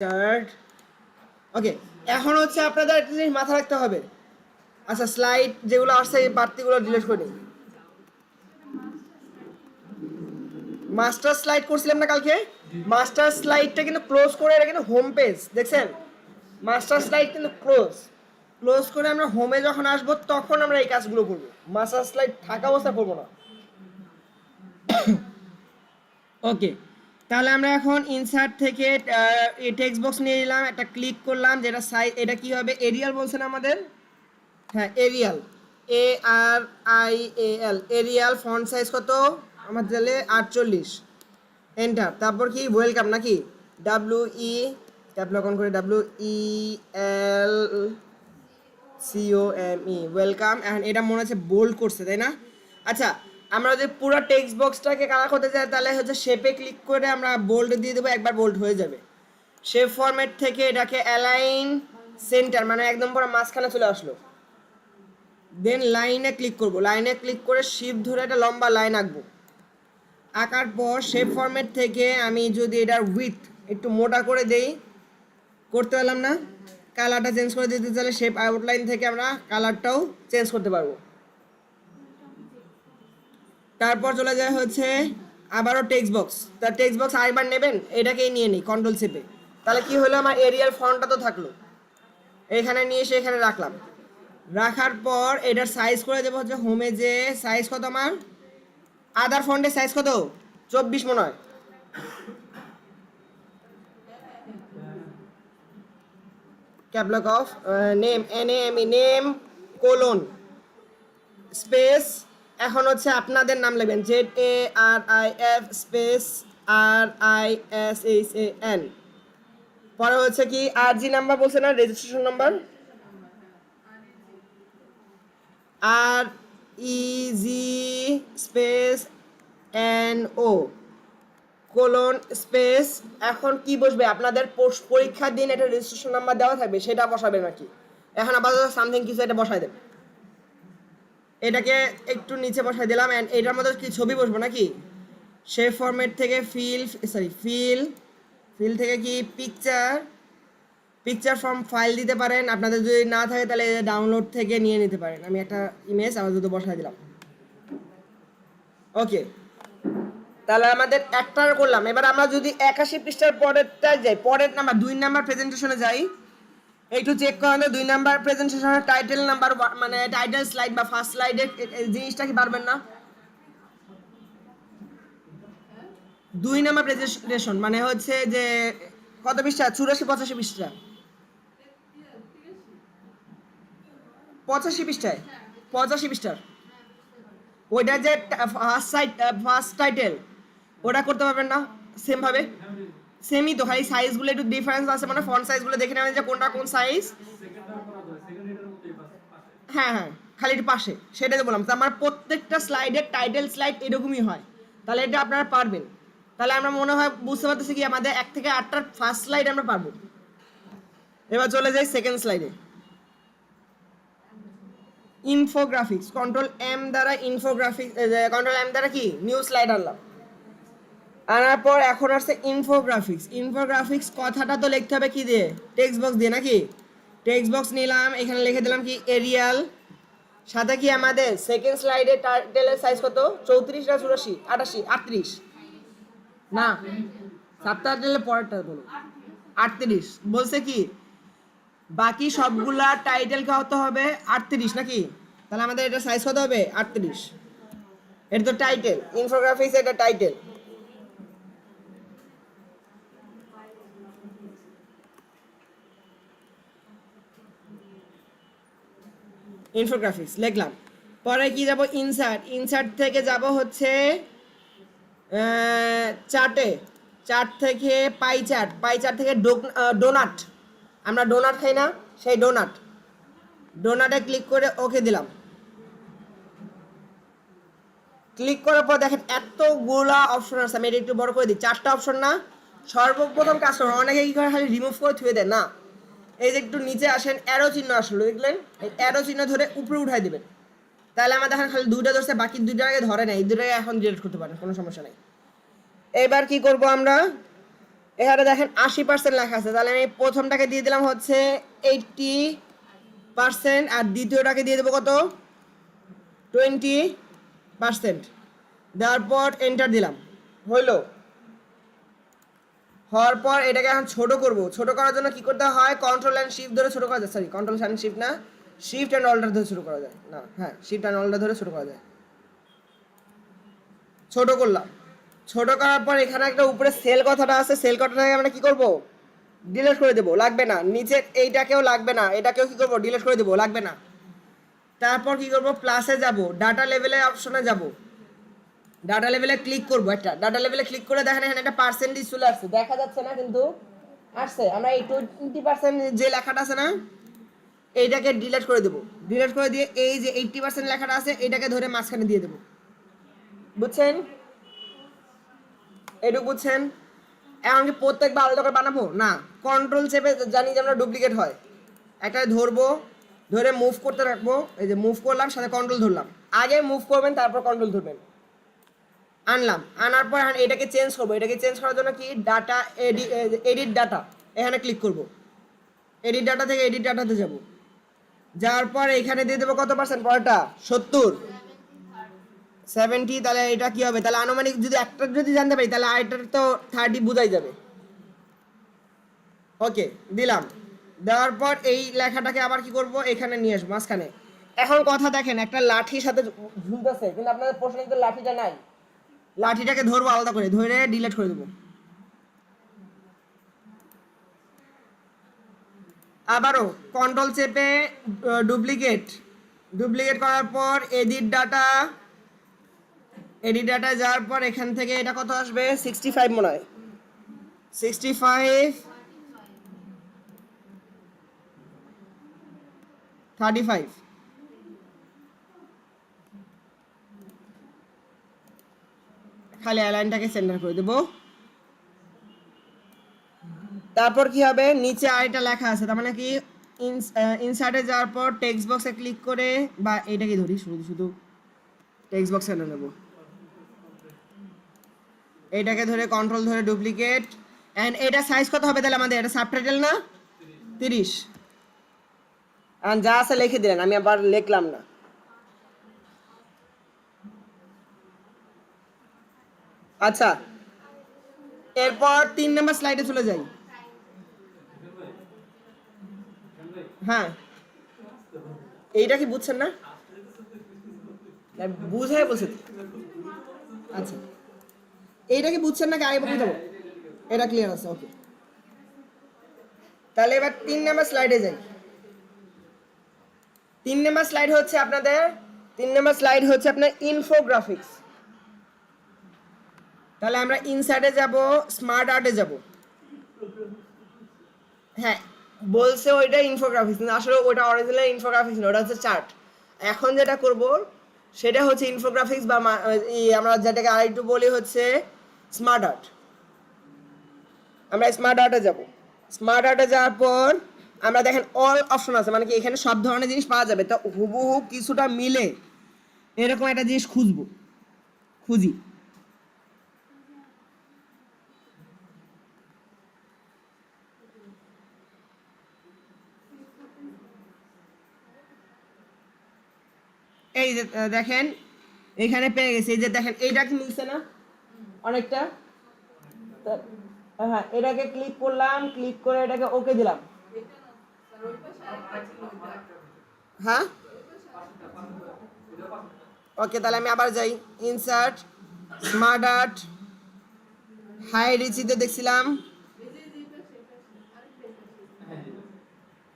Start. ওকে, এখন হচ্ছে আপনাদের একটা জিনিস মাথা রাখতে হবে। আচ্ছা, স্লাইড যেগুলো আসছে এই বাড়তিগুলো ডিলিট করে দিন। মাস্টার স্লাইড করছিলাম না কালকে? মাস্টার স্লাইডটা কিন্তু ক্লোজ করে, এটা কিন্তু হোম পেজ, দেখছেন? মাস্টার স্লাইড কিন্তু ক্লোজ করে আমরা হোমে যখন আসবো তখন আমরা এই কাজগুলো করবো। মাস্টার স্লাইড থাকা অবস্থা করবো না। ওকে, তাহলে আমরা এখন ইনসার্ট থেকে টেক্সট বক্স নিয়ে নিলাম, একটা ক্লিক করলাম, যেটা সাইজ, এটা কি হবে, এরিয়াল বলছেন আমাদের। হ্যাঁ, Arial, ARIAL, Arial. Font size কত আমার দিলে 48। এন্টার। তারপর কি ওয়েলকাম নাকি, WE, ট্যাব লক অন করে, WELCOME, ওয়েলকাম। এখন এটা মনে হচ্ছে বোল্ড করছে, তাই না? আচ্ছা, আমরা যদি পুরো টেক্সট বক্সটাকে কালার করতে চাই তাহলে হচ্ছে শেপে ক্লিক করে আমরা বোল্ড দিয়ে দেবো, একবার বোল্ড হয়ে যাবে। শেপ ফরম্যাট থেকে এটাকে অ্যালাইন সেন্টার, মানে একদম পুরো মাঝখানে চলে আসলো। দেন লাইনে ক্লিক করব, লাইনে ক্লিক করে শিফট ধরে একটা লম্বা লাইন আঁকবো। আঁকার পর শেপ ফরম্যাট থেকে আমি যদি এটার উইথ একটু মোটা করে দেই, করতে পারলাম না, কালারটা চেঞ্জ করে দিতে চাইলে শেপ আউটলাইন থেকে আমরা কালারটাও চেঞ্জ করতে পারবো। তারপর চলে যায় হচ্ছে আবারও টেক্সট বক্স। তার টেক্সট বক্স আরেকবার নেবেন, এটাকেই নিয়ে নিই কন্ট্রোল চেপে। তাহলে কি হলো, আমার এরিয়াল ফন্টটা তো থাকলো, এখানে নিয়ে এসে এখানে রাখলাম। রাখার পর এটার সাইজ করে দেবো হচ্ছে হোমে, যে সাইজ কত আমার, আদার ফন্টের সাইজ কত, 24 মনে হয়। Caps lock off name, NAME, name colon space, এখন হচ্ছে আপনাদের নাম লিখবেন, ZARIF স্পেস RISHAN। পরে হচ্ছে কি RG নাম্বার বলছে না, registration number, REG space NO colon space. এখন কি বসবে, আপনাদের পরীক্ষার দিন একটা রেজিস্ট্রেশন নাম্বার দেওয়া থাকবে, সেটা বসাবে নাকি। এখন আপাতত সামথিং কিছু এটা বসাই দেবে, এটাকে একটু নিচে বসাই দিলাম। অ্যান্ড এটার মধ্যে কি ছবি বসবো নাকি, শেপ ফরম্যাট থেকে ফিল থেকে কি পিকচার ফ্রম ফাইল দিতে পারেন, আপনাদের যদি না থাকে তাহলে ডাউনলোড থেকে নিয়ে নিতে পারেন। আমি একটা ইমেজ আপাতত বসাই দিলাম। ওকে, তাহলে আমাদের একটার করলাম। এবার আমরা যদি 81 পৃষ্ঠার পরেরটা যাই, পরের নাম্বার 2 নাম্বার প্রেজেন্টেশনে যাই, একটু চেক করেন 2 নাম্বার প্রেজেন্টেশনের টাইটেল নাম্বার, মানে টাইটেল স্লাইড বা ফার্স্ট স্লাইডের জিনিসটা কি পারবেন না? 2 নাম্বার প্রেজেন্টেশন মানে হচ্ছে যে কত পৃষ্ঠা, 84-85 পৃষ্ঠা, 85 পৃষ্ঠায়, 85 পৃষ্ঠার ওইটা যে ফার্স্ট টাইটেল, ওটা করতে পারবেন না সেম ভাবে? সেমই তো, খালি সাইজগুলো একটু ডিফারেন্স আছে, মানে ফন্ট সাইজগুলো দেখে নেবেন যে কোনটা কোন সাইজ। হ্যাঁ হ্যাঁ, খালি একটু পাশে, সেটাই তো বললাম। তো আমার প্রত্যেকটা স্লাইডের টাইটেল স্লাইড এরকমই হয়, তাহলে এটা আপনারা পারবেন। তাহলে আমরা মনে হয় বুঝতে পারতেছি কি আমাদের 1 থেকে 8টার ফার্স্ট স্লাইড আমরা পারবো। এবার চলে যাই সেকেন্ড স্লাইডে, ইনফোগ্রাফিক্স। কন্ট্রোল M দ্বারা ইনফোগ্রাফিক্স, কন্ট্রোল M দ্বারা কি নিউ স্লাইড আনলাম। আনার পর এখন আসছে ইনফোগ্রাফিক্স কথাটা তো লিখতে হবে কি দিয়ে, টেক্সট বক্স দিয়ে নাকি। টেক্সট বক্স নিলাম, এখানে লিখে দিলাম কি এরিয়াল, সাথে কি আমাদের সেকেন্ড স্লাইডে টাইটেলের সাইজ কত, 34 না 84, 88, 38 না, সাবটাইটেলের পরেরটা বলো, 38 বলছে কি, বাকি সবগুলা টাইটেল কত হবে 38 নাকি। তাহলে আমাদের এটা সাইজ কত হবে 38, এটা তো টাইটেল, ইনফোগ্রাফিক্স এটা টাইটেল। ইনফোগ্রাফিক্স লিখলাম। পরে কি যাব, ইনসার্ট থেকে যাব হচ্ছে চার্ট থেকে পাই চার্ট থেকে ডোনাট, আমরা ডোনাট খাই না, সেই ডোনাটে ক্লিক করে ওকে দিলাম। ক্লিক করার পর দেখেন এতগুলা অপশন আছে, আমি এটা একটু বড় করে দিই, 4টা অপশন না। সর্বপ্রথম কাজ করুন, অনেকে কি করে খালি রিমুভ করে থুয়ে দেন না, এই যে একটু নিচে আসেন, অ্যারো চিহ্ন আসলো দেখলেন, এই অ্যারো চিহ্ন ধরে উপরে উঠাই দিবেন। তাহলে আমাদের এখন খালি 2টা ধরছে, বাকি 2টাকে ধরে নেই, এই 2টাকে এখন ডিলিট করতে পারেন, কোনো সমস্যা নেই। এবার কি করব আমরা, এখানে দেখেন 80% লেখা আছে, তাহলে আমি প্রথমটাকে দিয়ে দিলাম হচ্ছে 80% আর দ্বিতীয়টাকে দিয়ে দেবো কত 20%। দেওয়ার পর এন্টার দিলাম, হইলো। হওয়ার পর এটাকে এখন ছোট করব। ছোট করার জন্য কি করতে হয়, কন্ট্রোল অ্যান্ড শিফট ধরে ছোট করা যায়, সরি কন্ট্রোল অ্যান্ড শিফট না, শিফট অ্যান্ড অল্টার ধরে ছোট করা যায়, না হ্যাঁ শিফট অ্যান্ড অল্টার ধরে ছোট করা যায়। ছোট করলাম, ছোট করার পর এখানে একটা উপরে সেল কথাটা আছে, সেল কথাটাকে আমরা কি করব ডিলিট করে দেবো, লাগবে না। নিচে এইটাকেও লাগবে না, এটাকেও কি করব ডিলিট করে দেবো, লাগবে না। তারপর কি করব, প্লাসে যাব, ডাটা লেভেলে অপশনে যাব, ডাটা লেভেলে ক্লিক করব, একটা ডাটা লেভেলে ক্লিক করে দেখেন এখানে একটা পার্সেন্টেজ চলে আসছে, দেখা যাচ্ছে না কিন্তু আসছে। আমরা এই 20% যে লেখাটা আছে না এইটাকে ডিলিট করে দেবো, ডিলিট করে দিয়ে এই যে 80% লেখাটা আছে এটাকে ধরে মাঝখানে দিয়ে দেবো, বুঝছেন? এটুকু বুঝছেন? এখন কি প্রত্যেকবার আলাদা করে বানাবো না, কন্ট্রোল চেপে জানি যে আমরা ডুপ্লিকেট হয়, একটা ধরবো, ধরে মুভ করতে রাখবো, এই যে মুভ করলাম সাথে কন্ট্রোল ধরলাম, আগে মুভ করবেন তারপর কন্ট্রোল ধরবেন। আনলাম, আনার পর এখন এটাকে চেঞ্জ করবো, এটাকে চেঞ্জ করার জন্য কি ডাটা এডিট ডাটা, এখানে ক্লিক করব, এডিট ডাটা থেকে এডিট ডাটাতে যাব, যাওয়ার পর এখানে দিয়ে দেবো কত পার্সেন্ট, পরেরটা 70, তাহলে এটা কি হবে, তাহলে আনুমানিক যদি একটা যদি জানতে পারি তাহলে আরেকটার তো 30 বোঝাই যাবে। ওকে দিলাম, দেওয়ার পর এই লেখাটাকে আবার কি করব এখানে নিয়ে আসবো মাঝখানে। এখন কথা দেখেন, একটা লাঠির সাথে ঝুলতেছে কিন্তু আপনাদের প্রশ্ন কিন্তু লাঠিটা নাই, লাঠিটাকে ধরবো আলাদা করে, ধরে ডিলিট করে দেবো। আবারও কন্ট্রোল চেপে ডুপ্লিকেট, ডুপ্লিকেট করার পর এডিট ডাটা, এডিট ডাটা যাওয়ার পর এখান থেকে এটা কত আসবে 65 মনে হয়, 65 35, খালি অ্যালাইনটাকে সেন্টার করে দেবো। তারপর কি হবে, নিচে আরেকটা লেখা আছে, তার মানে কি ইনসার্টে যাওয়ার পর টেক্সট বক্সে ক্লিক করে, বা এইটাকে ধরি শুধু শুধু টেক্সট বক্সে এনে নেব, এইটাকে ধরে কন্ট্রোল ধরে ডুপ্লিকেট, অ্যান্ড এটা সাইজ কত হবে তাহলে আমাদের, এটা সাবটাইটেল না 30, অ্যান্ড যা আছে লিখে দিলেন, আমি আবার লিখলাম না। আচ্ছা, এরপর 3 নম্বর স্লাইডে চলে যাই। হ্যাঁ এইটা কি বুঝছেন না, বুঝাই বলছে। আচ্ছা এইটা কি বুঝছেন নাকি আগে বুঝতে যাবো, এটা ক্লিয়ার আছে ওকে। তাহলে এবার 3 নম্বর স্লাইডে যাই। 3 নম্বর স্লাইড হচ্ছে আপনাদের, 3 নম্বর স্লাইড হচ্ছে আপনার ইনফোগ্রাফিক্স। তাহলে আমরা ইনসাইডে যাব, স্মার্ট আর্টে যাব। হ্যাঁ বলছে ওইটা ইনফোগ্রাফিক্স, কিন্তু আসলে ওটা অরিজিনাল ইনফোগ্রাফিক্স না, ওটা হচ্ছে চার্ট। এখন যেটা করব সেটা হচ্ছে ইনফোগ্রাফিক্স, বা আমরা যেটাকে আরেকটু বলি হচ্ছে স্মার্ট আর্ট। আমরা স্মার্ট আর্টে যাব, স্মার্ট আর্টে যাওয়ার পর আমরা দেখেন অল অপশন আছে, মানে কি এখানে সব ধরনের জিনিস পাওয়া যাবে, তো হুবহু কিছুটা মিলে এরকম একটা জিনিস খুঁজবো, খুঁজি। এই যে দেখেন এখানে পেয়ে গেছি, এই যে দেখেন এইটা কি মিলছে না অনেকটা, হ্যাঁ এটাকে ক্লিক করলাম, ক্লিক করে এটাকে ওকে দিলাম। হ্যাঁ ওকে, তাহলে আমি আবার যাই, ইনসার্ট, স্মার্ট আর্ট, হাই রিচিতে দেখছিলাম।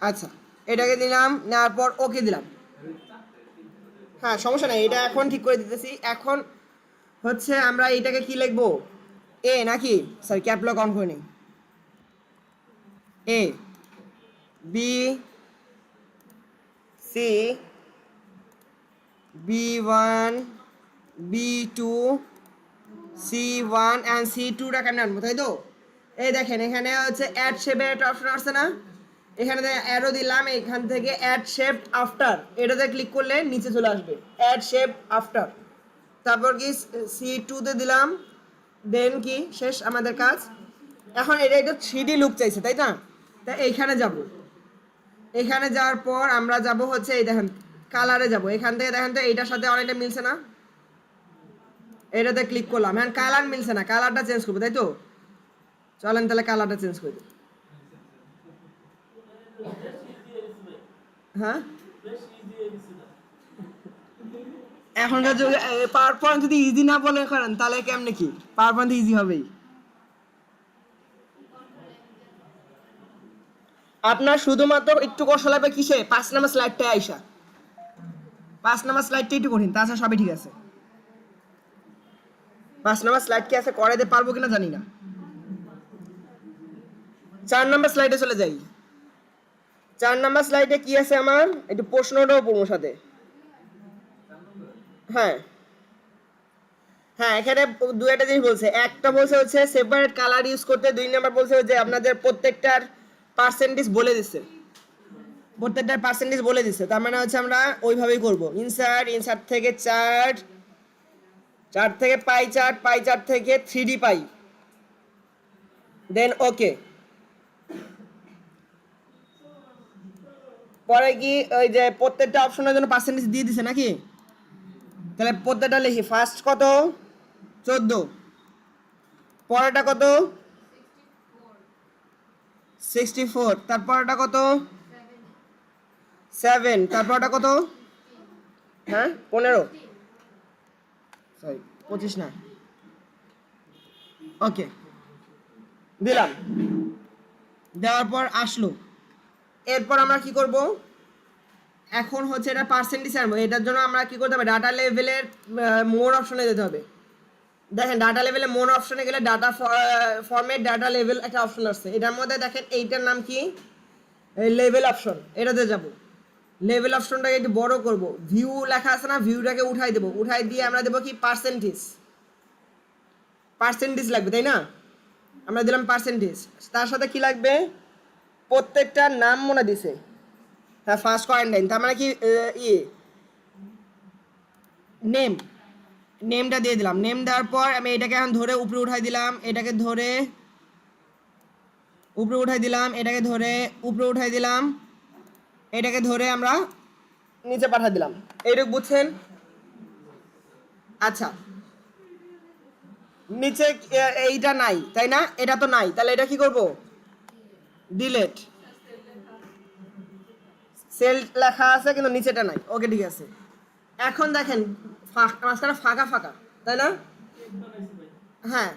আচ্ছা এটাকে দিলাম, নেওয়ার পর ওকে দিলাম। হ্যাঁ সমস্যা নাই, এটা এখন ঠিক করে দিতেছি। এখন হচ্ছে আমরা এইটাকে কি লিখবো, এ নাকি, সরি ক্যাপলক অন করে নিই, A B C B1 B2 C1 and C2টা কেমন আনবো, তাই তো? এই দেখেন এখানে হচ্ছে অ্যাড শেপের একটা অপশন আসছে না, এখানে অ্যারো দিলাম, এখান থেকে অ্যাড শেপ আফটার এটাতে ক্লিক করলে নিচে চলে আসবে অ্যাড শেপ আফটার। তারপর কি C2 তে দিলাম, দেন কি শেষ আমাদের কাজ। এখন এটা একটু 3D লুক চাইছে তাই না, তা এইখানে যাব, এখানে যাওয়ার পর আমরা যাব হচ্ছে এই দেখেন কালারে যাব, এখান থেকে দেখেন তো এইটার সাথে অনেকটা মিলছে না, এটাতে ক্লিক করলাম, হ্যাঁ কালার মিলছে না, কালারটা চেঞ্জ করবো তাই তো, চলেন তাহলে কালারটা চেঞ্জ করে দিই। হ্যাঁ এখনকার যুগে পাওয়ার পয়েন্ট যদি ইজি না বলে করেন তাহলে কেমনে কি, পাওয়ার পয়েন্ট ইজি হবেই। আপনার শুধুমাত্র একটু কষ্ট লাগবে কিসে, 5 নাম্বার স্লাইডটা আইসা, 5 নাম্বার স্লাইডটা একটু কঠিন, তাছাড়া সবই ঠিক আছে। 5 নাম্বার স্লাইড কি আছে করাইতে পারবো কিনা জানি না। 4 নাম্বার স্লাইডে চলে যাই। 4 নাম্বার স্লাইডে কি আছে আমার, একটু প্রশ্নটাও পড়বো সাথে। হ্যাঁ হ্যাঁ এখানে দু একটা জিনিস বলছে, একটা বলছে হচ্ছে সেপারেট কালার ইউজ করতে, 2 নাম্বার বলছে যে আপনাদের প্রত্যেকটার পার্সেন্টেজ বলে দিচ্ছে, প্রত্যেকটার পার্সেন্টেজ বলে দিচ্ছে, তার মানে হচ্ছে আমরা ওইভাবেই করব, ইনসার্ট থেকে চার্ট, চার্ট থেকে পাই চার্ট থেকে 3D পাই, দেন ওকে। পরে কি ওই যে প্রত্যেকটা অপশনের জন্য পার্সেন্টেজ দিয়ে দিছে নাকি, তাহলে প্রত্যেকটা লিখি, ফার্স্ট কত 14, পরেরটা কত 64, তারপরটা কত 7, তারপরটা কত, হ্যাঁ 15, সরি 25 না, ওকে দিলাম, দেওয়ার পর আসলো। এরপর আমরা কি করব, এখন হচ্ছে এটা পার্সেন্টেজ আনবো, এটার জন্য আমরা কি করতে হবে, ডাটা লেভেলের মোর অপশনে যেতে হবে। দেখেন ডাটা লেভেলে মোর অপশনে গেলে ডাটা ফরম্যাট ডাটা লেভেল একটা অপশন আসছে, এটার মধ্যে দেখেন এইটার নাম কি, লেভেল অপশন, এটাতে যাব, লেভেল অপশনটাকে একটু বড় করব, ভিউ লেখা আছে না, ভিউটাকে উঠাই দেবো, উঠাই দিয়ে আমরা দেবো কি পার্সেন্টেজ, পার্সেন্টেজ লাগবে তাই না, আমরা দিলাম পার্সেন্টেজ, তার সাথে কি লাগবে, প্রত্যেকটার নাম মনে দিছে, হ্যাঁ ফার্স্ট কোয়ারেন্টাইন, তার মানে কি নেম, নেমটা দিয়ে দিলাম, নেম দেওয়ার পর আমি এটাকে এখন ধরে উপরে উঠাই দিলাম, এটাকে ধরে উপরে উঠাই দিলাম, এটাকে ধরে উপরে উঠাই দিলাম, এটাকে ধরে আমরা নিচে পাঠিয়ে দিলাম, এইটুকু বুঝছেন। আচ্ছা নিচে এইটা নাই তাই না, এটা তো নাই, তাহলে এটা কি করব, ডিলেট, সেল লেখা আছে কিন্তু নিচেটা নাই, ওকে ঠিক আছে। এখন দেখেন মাঝখানে ফাঁকা ফাঁকা তাই না, হ্যাঁ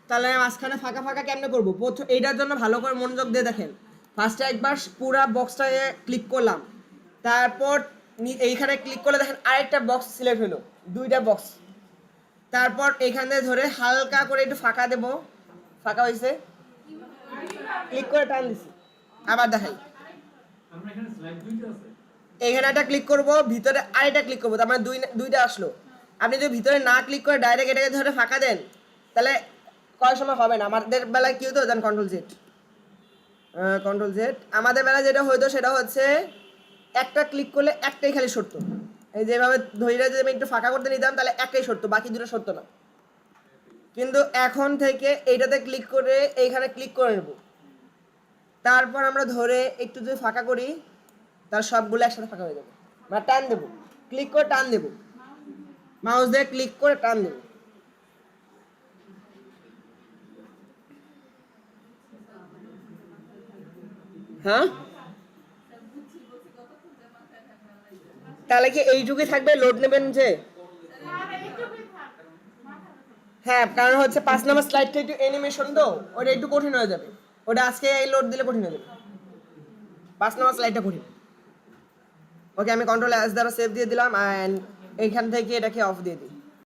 তাহলে মাঝখানে ফাঁকা ফাঁকা কেমনে করবো, প্রথম এইটার জন্য ভালো করে মনোযোগ দিয়ে দেখেন, ফার্স্টে একবার পুরা বক্সটাকে ক্লিক করলাম, তারপর এইখানে ক্লিক করলে দেখেন আরেকটা বক্স সিলেক্ট হলো, 2টা বক্স, তারপর এখানে ধরে হালকা করে একটু ফাঁকা দেব, ফাঁকা হয়েছে, ক্লিক করে টান দিছি, আবার দেখাই, এখানে একটা ক্লিক করব, ভিতরে আরেকটা ক্লিক করবো, তার মানে দুইটা আসলো। আপনি যদি ভিতরে না ক্লিক করে ডাইরেক্ট এটাকে ধরে ফাঁকা দেন তাহলে কয় সময় হবে না, আমাদের বেলায় কি হতো দেন কন্ট্রোল জেড, আমাদের বেলায় যেটা হইতো সেটা হচ্ছে একটা ক্লিক করলে একটাই খালি সরতো, এই যেভাবে ধরে যদি আমি একটু ফাঁকা করতে নিতাম তাহলে একটাই সরতো, বাকি দুটো সরতো না, কিন্তু এখন থেকে এইটাতে ক্লিক করে এইখানে ক্লিক করে নেব, তারপর আমরা ধরে একটু যদি ফাঁকা করি তার সবগুলো একসাথে ফাঁকা হয়ে যাবে, মানে টান দেবো, ক্লিক করে টান দেবো, মাউস দিয়ে ক্লিক করে টান দেবো, হ্যাঁ তাহলে কি এইটুকুই থাকবে, লোড নেবেন যে, হ্যাঁ কারণ হচ্ছে 5 নাম্বার স্লাইডটা একটু অ্যানিমেশন তো ওটা একটু কঠিন হয়ে যাবে, ওটা আজকে এই লোড দিলে কঠিন হয়ে যাবে, 5 নাম্বার স্লাইডটা কঠিন। ওকে আমি কন্ট্রোল এস দ্বারা সেভ দিয়ে দিলাম, এন্ড এইখান থেকে এটাকে অফ দিয়ে দিই।